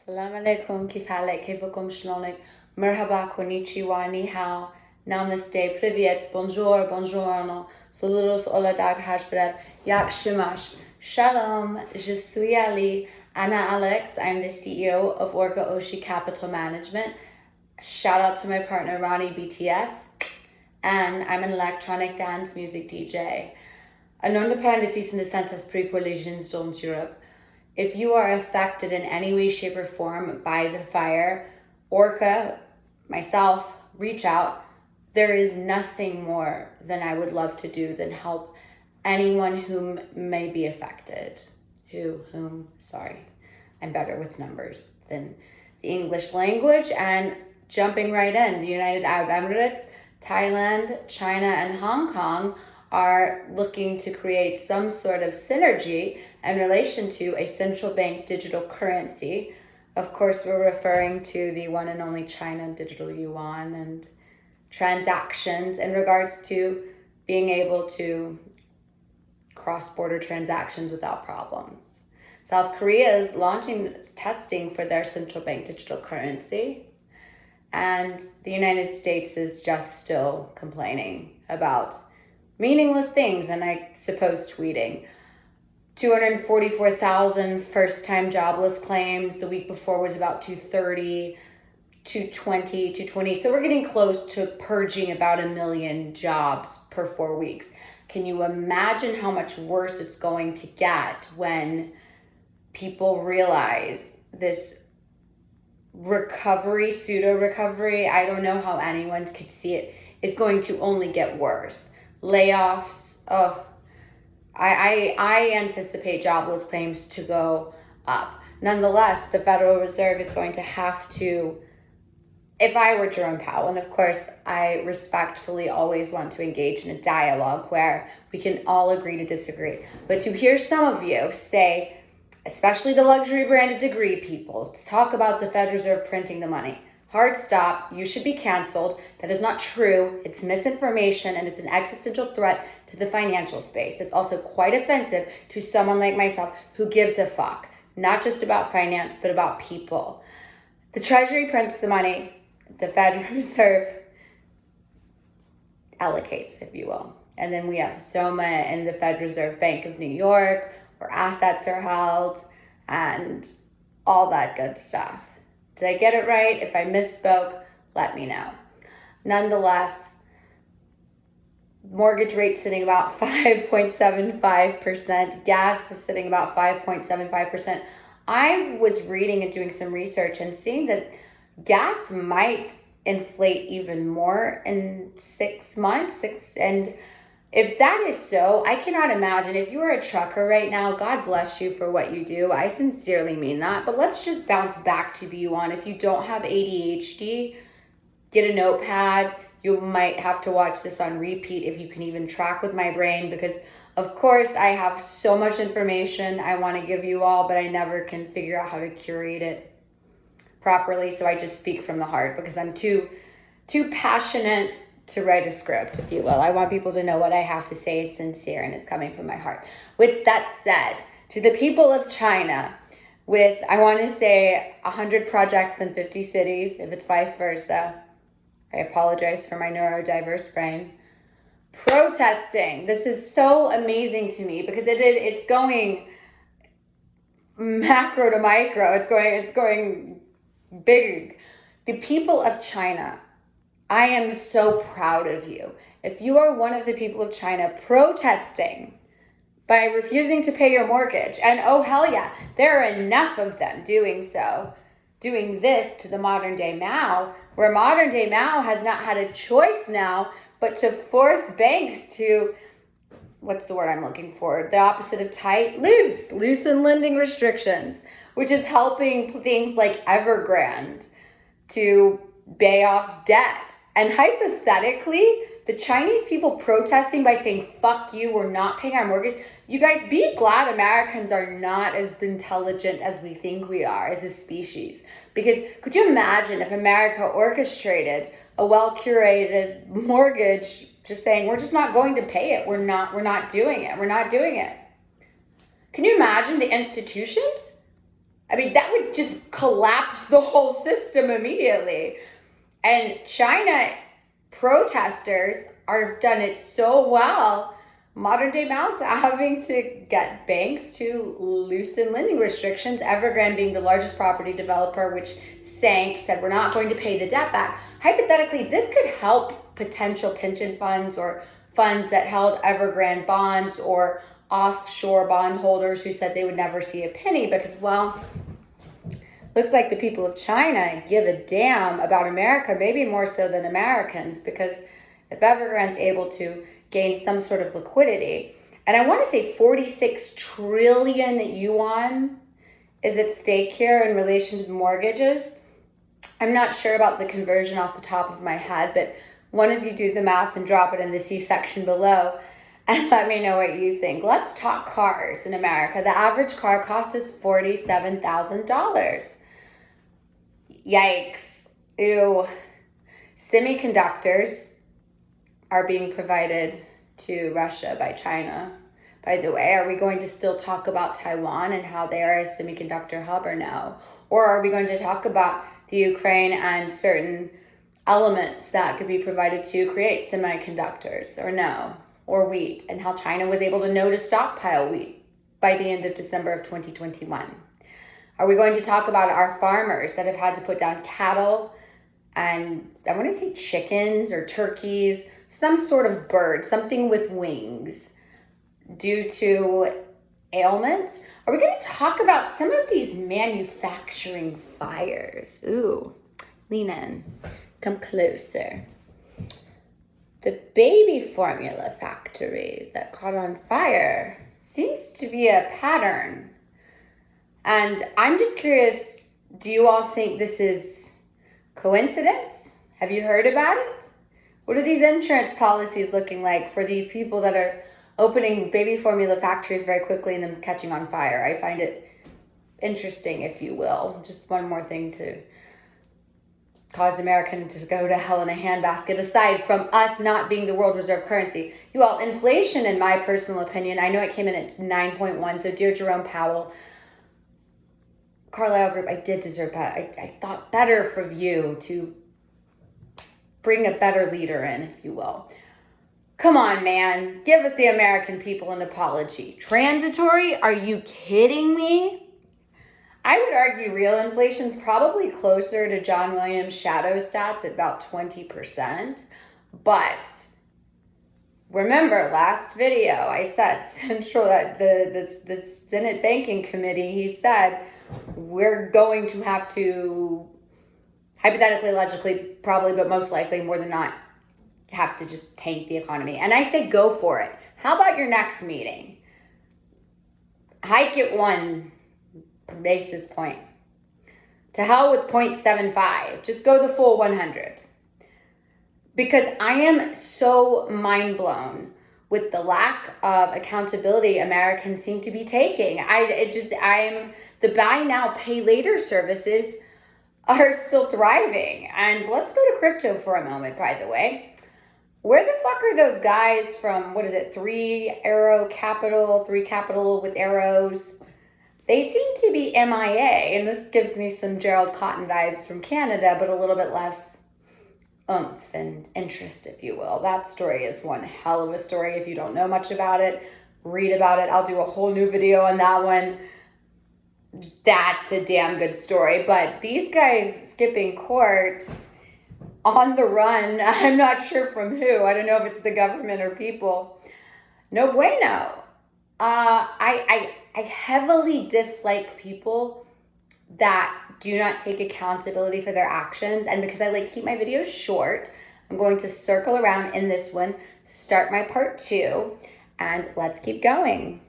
Salam alaikum, kif halek, kifukum shlonik, merhaba, konnichiwa, ni hao, namaste, privyet, bonjour, buongiorno, saludos, hola, dag, hashbret, yak shimash. Shalom, je suis Ali, Anna Alex. I'm the CEO of Orca Oshi Capital Management. Shout out to my partner, Ronnie BTS. And I'm an electronic dance music DJ. Un nom de parle de fils de Saint-Esprit pour les jeunes dans Europe. If you are affected in any way, shape, or form by the fire, Orca, myself, reach out. There is nothing more than I would love to do than help anyone whom may be affected. Sorry. I'm better with numbers than the English language. And jumping right in, the United Arab Emirates, Thailand, China, and Hong Kong are looking to create some sort of synergy in relation to a central bank digital currency. Of course, we're referring to the one and only China digital yuan and transactions in regards to being able to cross-border transactions without problems. South Korea is launching testing for their central bank digital currency, and the United States is just still complaining about meaningless things, and I suppose tweeting. 244,000 first-time jobless claims. The week before was about 230, 220. So we're getting close to purging about 1 million jobs per 4 weeks. Can you imagine how much worse it's going to get when people realize this recovery, pseudo-recovery, I don't know how anyone could see it, is going to only get worse. Layoffs, I anticipate jobless claims to go up. Nonetheless, the Federal Reserve is going to have to, if I were Jerome Powell, and of course I respectfully always want to engage in a dialogue where we can all agree to disagree, but to hear some of you say, especially the luxury branded degree people, talk about the Fed Reserve printing the money. Hard stop, you should be canceled. That is not true. It's misinformation and it's an existential threat to the financial space. It's also quite offensive to someone like myself who gives a fuck, not just about finance, but about people. The Treasury prints the money, the Fed Reserve allocates, if you will. And then we have SOMA and the Fed Reserve Bank of New York, where assets are held and all that good stuff. Did I get it right? If I misspoke, let me know. Nonetheless, mortgage rate sitting about 5.75%. Gas is sitting about 5.75%. I was reading and doing some research and seeing that gas might inflate even more in 6 months. And if that is so, I cannot imagine if you are a trucker right now, God bless you for what you do. I sincerely mean that. But let's just bounce back to you on, if you don't have ADHD, get a notepad. You might have to watch this on repeat if you can even track with my brain, because of course I have so much information I want to give you all, but I never can figure out how to curate it properly. So I just speak from the heart because I'm too passionate to write a script, if you will. I want people to know what I have to say is sincere and it's coming from my heart. With that said, to the people of China, with, I want to say 100 projects in 50 cities, if it's vice versa, I apologize for my neurodiverse brain, protesting. This is so amazing to me because it's going macro to micro. It's going big. The people of China, I am so proud of you. If you are one of the people of China protesting by refusing to pay your mortgage, and oh hell yeah, there are enough of them doing so, doing this to the modern day Mao, where modern day Mao has not had a choice now but to force banks to, what's the word I'm looking for? The opposite of tight, loosen lending restrictions, which is helping things like Evergrande to pay off debt. And hypothetically, the Chinese people protesting by saying, fuck you, we're not paying our mortgage. You guys, be glad Americans are not as intelligent as we think we are as a species. Because could you imagine if America orchestrated a well-curated mortgage just saying, we're just not going to pay it. We're not doing it. Can you imagine the institutions? I mean, that would just collapse the whole system immediately. And China protesters are done it so well. Modern day Mao's having to get banks to loosen lending restrictions, Evergrande being the largest property developer, which said we're not going to pay the debt back. Hypothetically, this could help potential pension funds or funds that held Evergrande bonds or offshore bondholders who said they would never see a penny because, well, looks like the people of China give a damn about America, maybe more so than Americans, because if Evergrande's able to gain some sort of liquidity, and I want to say 46 trillion yuan is at stake here in relation to mortgages. I'm not sure about the conversion off the top of my head, but one of you do the math and drop it in the C section below and let me know what you think. Let's talk cars in America. The average car cost is $47,000. Yikes. Ew. Semiconductors are being provided to Russia by China. By the way, are we going to still talk about Taiwan and how they are a semiconductor hub or no? Or are we going to talk about the Ukraine and certain elements that could be provided to create semiconductors or no? Or wheat and how China was able to know to stockpile wheat by the end of December of 2021? Are we going to talk about our farmers that have had to put down cattle and I want to say chickens or turkeys, some sort of bird, something with wings due to ailments? Are we going to talk about some of these manufacturing fires? Ooh, lean in, come closer. The baby formula factory that caught on fire seems to be a pattern. And I'm just curious, do you all think this is coincidence? Have you heard about it? What are these insurance policies looking like for these people that are opening baby formula factories very quickly and then catching on fire? I find it interesting, if you will. Just one more thing to cause American to go to hell in a handbasket, aside from us not being the world reserve currency. You all, inflation, in my personal opinion, I know it came in at 9.1, so dear Jerome Powell, Carlyle Group, I did deserve that. I thought better for you to bring a better leader in, if you will. Come on, man. Give us, the American people, an apology. Transitory? Are you kidding me? I would argue real inflation's probably closer to John Williams' shadow stats at about 20%. But remember, last video, I said central that the Senate Banking Committee, he said, we're going to have to, hypothetically, logically, probably, but most likely, more than not, have to just tank the economy. And I say go for it. How about your next meeting? Hike it 1 basis point. To hell with 0.75. Just go the full 100. Because I am so mind blown with the lack of accountability Americans seem to be taking. The buy now, pay later services are still thriving. And let's go to crypto for a moment, by the way. Where the fuck are those guys from, 3 Capital with arrows? They seem to be MIA, and this gives me some Gerald Cotton vibes from Canada, but a little bit less oomph and interest, if you will. That story is one hell of a story. If you don't know much about it, read about it. I'll do a whole new video on that one. That's a damn good story. But these guys skipping court on the run, I'm not sure from who. I don't know if it's the government or people. No bueno. I heavily dislike people that do not take accountability for their actions. And because I like to keep my videos short, I'm going to circle around in this one, start my part 2, and let's keep going.